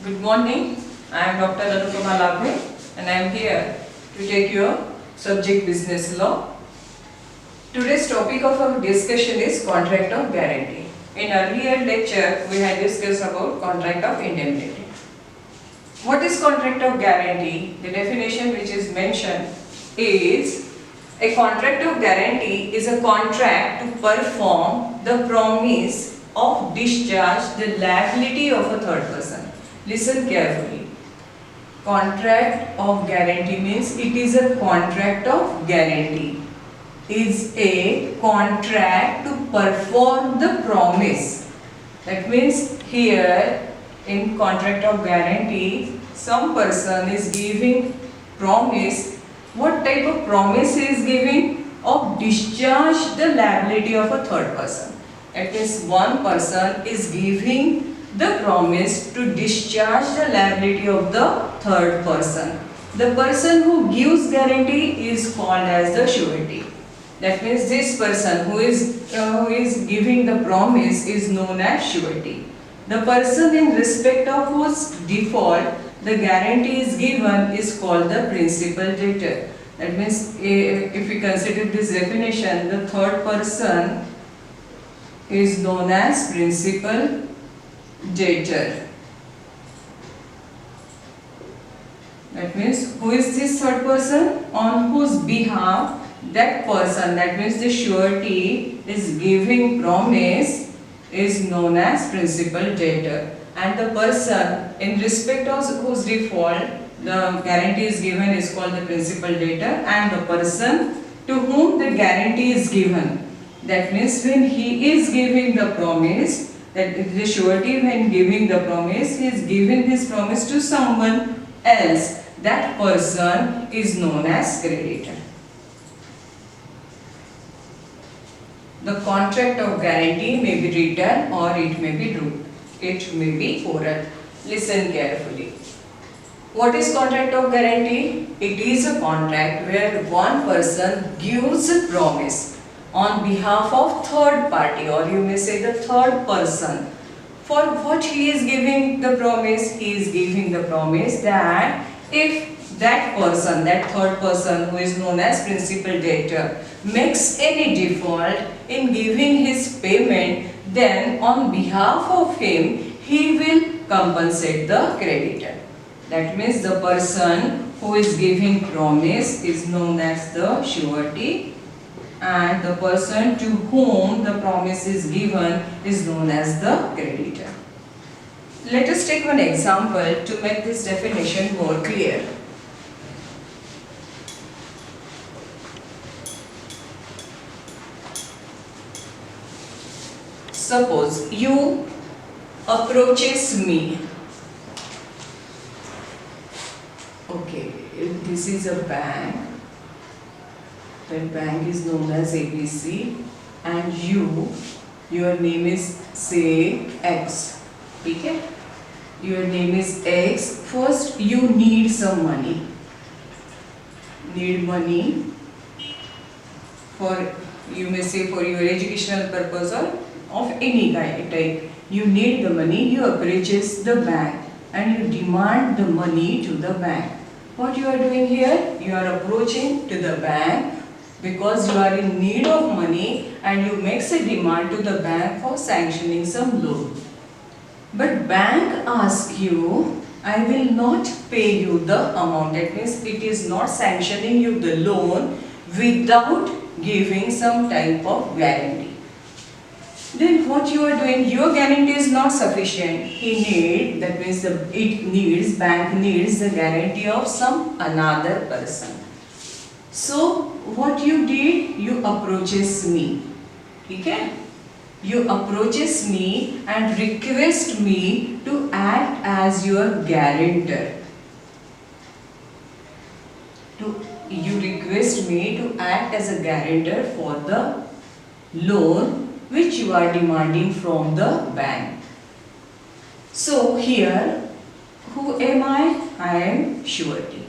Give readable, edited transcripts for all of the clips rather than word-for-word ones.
Good morning. I am Dr. Anupama Labhe and I am here to take your subject business law. Today's topic of our discussion is contract of guarantee. In earlier lecture we had discussed about contract of indemnity. What is contract of guarantee? The definition which is mentioned is a contract of guarantee is a contract to perform the promise of discharge the liability of a third person. Listen carefully. Contract of guarantee means it is a contract of guarantee. Is a contract to perform the promise. That means here in contract of guarantee, some person is giving promise. What type of promise he is giving? Of discharge the liability of a third person. That means one person is giving the promise to discharge the liability of the third person. The person who gives guarantee is called as the surety. That means this person who is giving the promise is known as surety. The person in respect of whose default the guarantee is given is called the principal debtor. That means if we consider this definition, the third person is known as principal debtor. That means who is this third person? On whose behalf that person, that means the surety is giving promise, is known as principal debtor. And the person in respect of whose default the guarantee is given is called the principal debtor, and the person to whom the guarantee is given. That means when he is giving the promise, that the surety when giving the promise, he is giving this promise to someone else. That person is known as creditor. The contract of guarantee may be written or it may be oral. Listen carefully. What is contract of guarantee? It is a contract where one person gives a promise on behalf of third party, or you may say the third person. For what he is giving the promise? He is giving the promise that if that person, that third person who is known as principal debtor, makes any default in giving his payment, then on behalf of him he will compensate the creditor. That means the person who is giving promise is known as the surety, and the person to whom the promise is given is known as the creditor. Let us take one example to make this definition more clear. Suppose you approaches me. Okay, if this is a bank, that bank is known as ABC, and your name is say X. Okay? Your name is X. First you need some money. Need money for, you may say, for your educational purpose or of any type. You need the money, you approaches the bank and you demand the money to the bank. What you are doing here? You are approaching to the bank because you are in need of money and you makes a demand to the bank for sanctioning some loan. But bank asks you, I will not pay you the amount. That means it is not sanctioning you the loan without giving some type of guarantee. Then what you are doing? Your guarantee is not sufficient. Bank needs the guarantee of some another person. So what you did? You approaches me. Okay? You approaches me and request me to act as your guarantor. You request me to act as a guarantor for the loan which you are demanding from the bank. So here, who am I? I am surety.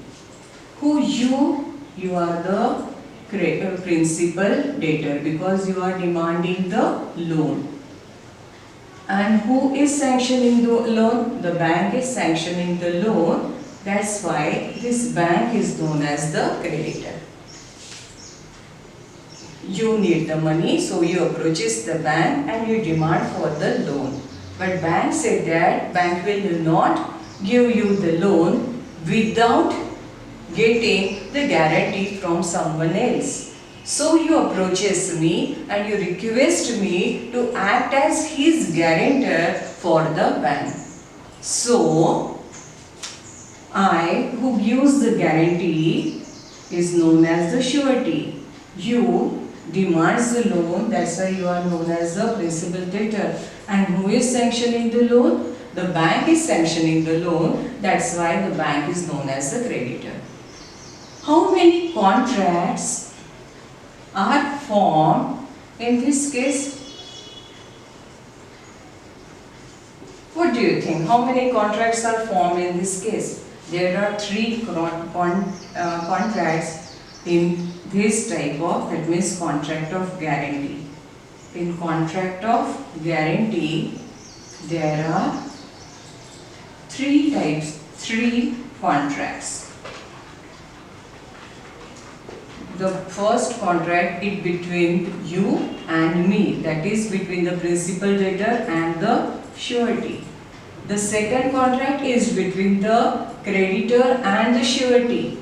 Who you are the principal debtor because you are demanding the loan. And who is sanctioning the loan? The bank is sanctioning the loan. That's why this bank is known as the creditor. You need the money, so you approaches the bank and you demand for the loan. But bank said that bank will not give you the loan without getting the guarantee from someone else. So you approaches me and you request me to act as his guarantor for the bank. So I, who gives the guarantee, is known as the surety. You demands the loan, that's why you are known as the principal debtor. And who is sanctioning the loan? The bank is sanctioning the loan, that's why the bank is known as the creditor. How many contracts are formed in this case? What do you think? How many contracts are formed in this case? There are 3 contracts in this type of, that means contract of guarantee. In contract of guarantee, there are 3 types, 3 contracts. The first contract is between you and me, that is between the principal debtor and the surety. The second contract is between the creditor and the surety.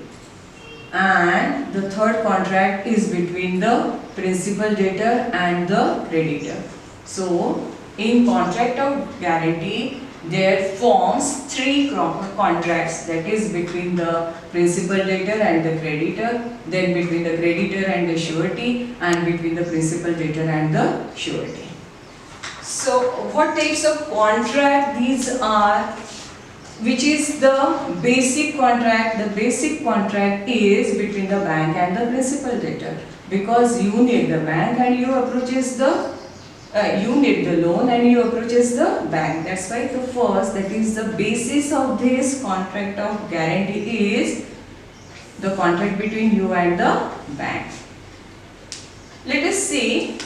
And the third contract is between the principal debtor and the creditor. So, in contract of guarantee, there forms 3 contracts, that is between the principal debtor and the creditor, then between the creditor and the surety, and between the principal debtor and the surety. So, what types of contract these are? Which is the basic contract? The basic contract is between the bank and the principal debtor, because you need the bank and you approaches the you need the loan and you approaches the bank. That's why the first, that is the basis of this contract of guarantee, is the contract between you and the bank. Let us see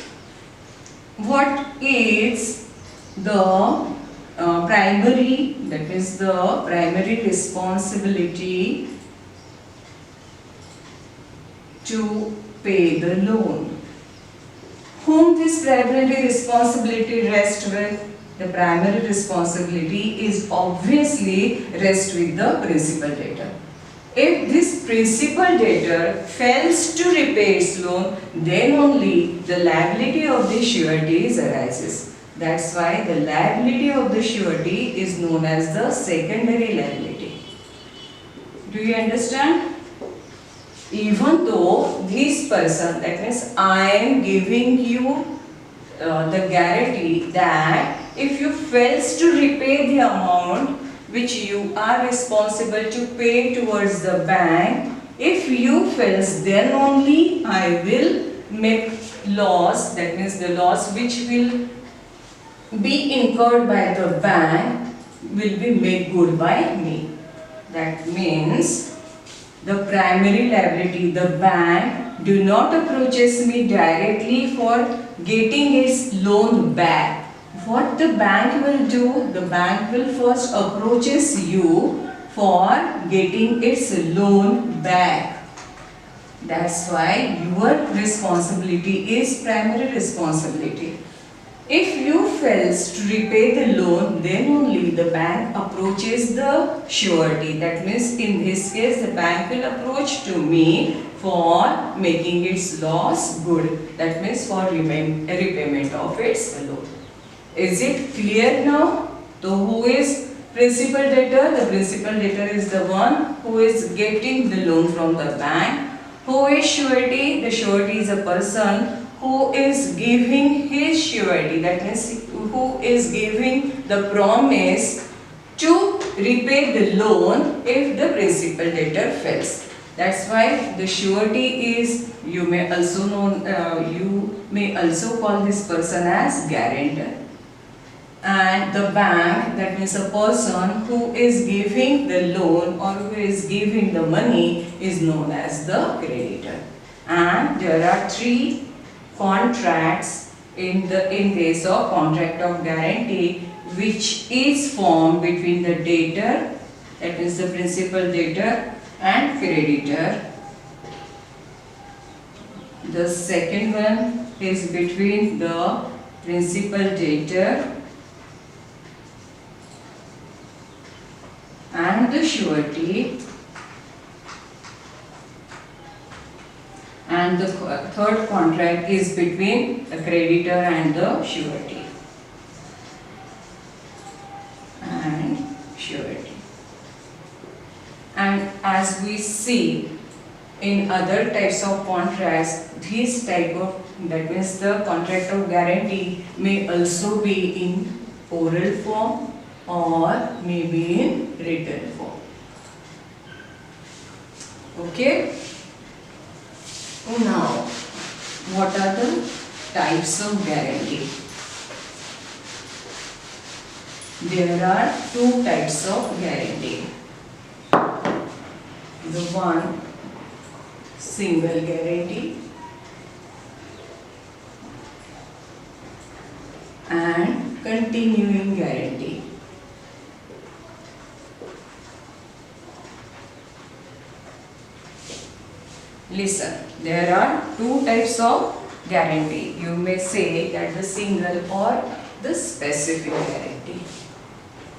what is the primary, that is the primary responsibility to pay the loan. Whom this primary responsibility rests with? The primary responsibility is obviously rests with the principal debtor. If this principal debtor fails to repay its loan, then only the liability of the surety arises. That's why the liability of the surety is known as the secondary liability. Do you understand? Even though this person, that means I am giving you the guarantee that if you fails to repay the amount which you are responsible to pay towards the bank, if you fails, then only I will make loss, that means the loss which will be incurred by the bank will be made good by me. That means the primary liability, the bank do not approaches me directly for getting its loan back. What the bank will do? The bank will first approaches you for getting its loan back. That's why your responsibility is primary responsibility. If you fails to repay the loan, then only the bank approaches the surety. That means in this case the bank will approach to me for making its loss good. That means for repayment of its loan. Is it clear now? So who is principal debtor? The principal debtor is the one who is getting the loan from the bank. Who is surety? The surety is a person who is giving his surety, that means who is giving the promise to repay the loan if the principal debtor fails. That's why the surety is, you may also call this person as guarantor. And the bank, that means a person who is giving the loan or who is giving the money, is known as the creditor. And there are 3 contracts in case of contract of guarantee, which is formed between the debtor, that is the principal debtor, and creditor. The second one is between the principal debtor and the surety, and the third contract is between the creditor and the surety. And as we see in other types of contracts, this type of, that means the contract of guarantee may also be in oral form or maybe in written form. Okay? Now, what are the types of guarantee? There are two types of guarantee. The one, single guarantee, and continuing guarantee. Listen, there are two types of guarantee. You may say that the single or the specific guarantee.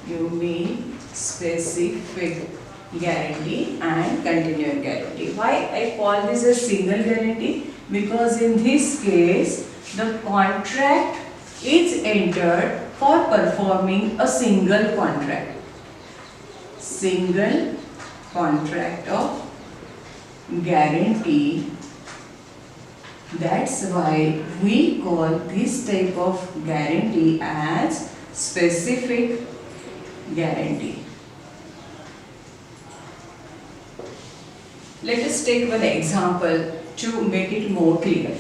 You mean specific guarantee and continuing guarantee. Why I call this a single guarantee? Because in this case, the contract is entered for performing a single contract. Single contract of guarantee. That's why we call this type of guarantee as specific guarantee. Let us take one example to make it more clear.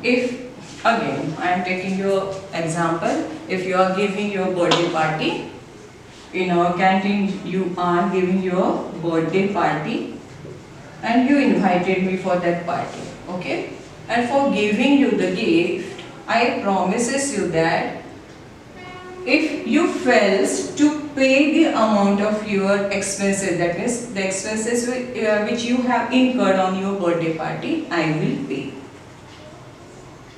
If again I am taking your example, if you are giving your birthday party, in our canteen you are giving your birthday party and you invited me for that party, okay? And for giving you the gift, I promises you that if you fails to pay the amount of your expenses, that means the expenses which you have incurred on your birthday party, I will pay.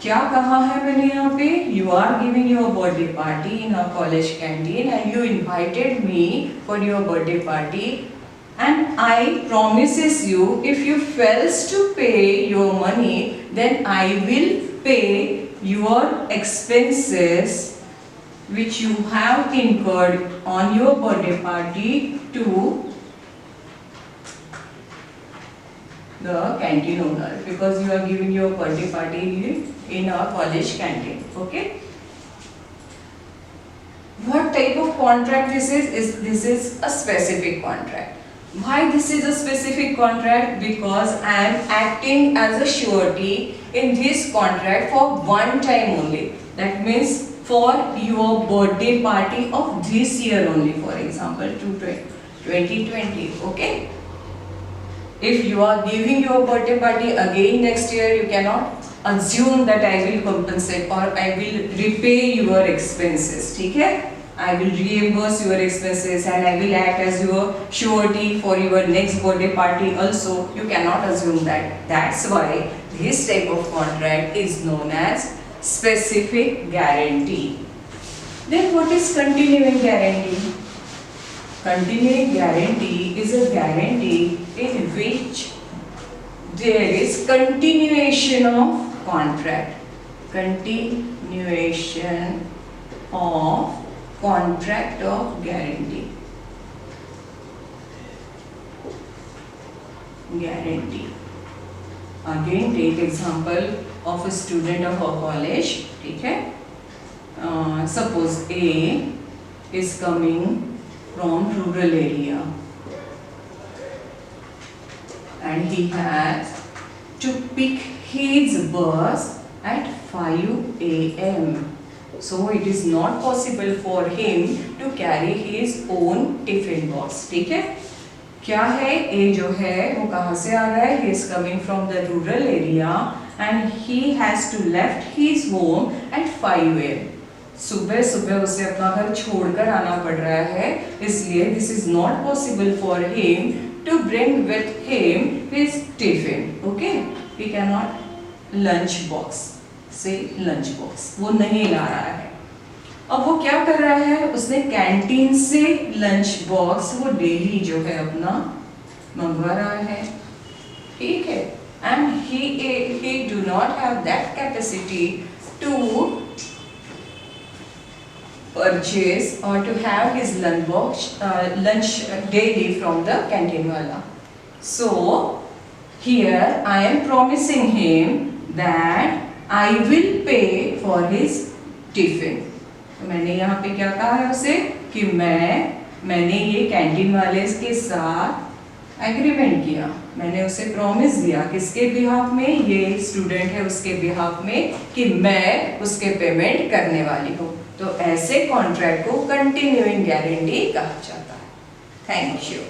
क्या कहा है मैंने यहाँ पे? You are giving your birthday party in a college canteen and you invited me for your birthday party, and I promises you if you fails to pay your money, then I will pay your expenses which you have incurred on your birthday party to the canteen owner, because you are giving your birthday party in a college canteen. Okay? What type of contract this is? This is a specific contract. Why this is a specific contract? Because I am acting as a surety in this contract for one time only. That means for your birthday party of this year only, for example 2020. Okay? If you are giving your birthday party again next year, you cannot assume that I will compensate or I will repay your expenses. ठीक है? I will reimburse your expenses and I will act as your surety for your next birthday party also. You cannot assume that. That's why this type of contract is known as specific guarantee. Then what is continuing guarantee? Continuing guarantee is a guarantee in which there is continuation of contract. Continuation of contract of guarantee. Guarantee. Again, take example of a student of a college. ठीक है? Suppose A is coming from rural area and he has to pick his bus at 5 a.m. So it is not possible for him to carry his own tiffin box. ठीक है? क्या है? A जो है वो कहाँ से आ रहा है? He is coming from the rural area and he has to left his home at 5 a.m. सुबह सुबह उसे अपना घर छोड़कर आना पड़ रहा है, इसलिए this is not possible for him to bring with him his tiffin. Okay, we cannot lunch box. Say lunch box. वो नहीं ला रहा है. अब वो क्या कर रहा है, उसने कैंटीन से लंच बॉक्स वो डेली जो है अपना मंगवा रहा है, ठीक है. And he do not have that capacity to purchase or to have his lunch daily from the canteen wala. So here I am promising him that I will pay for his tiffin. तो मैंने यहाँ पे क्या कहा है उसे कि मैंने ये कैंटीन वाले के साथ एग्रीमेंट किया, मैंने उसे प्रॉमिस दिया किसके बिहाफ में, ये स्टूडेंट है उसके बिहाफ में, कि मैं उसके पेमेंट करने वाली हूँ. तो ऐसे कॉन्ट्रैक्ट को कंटिन्यूइंग गारंटी कहा जाता है. Thank you.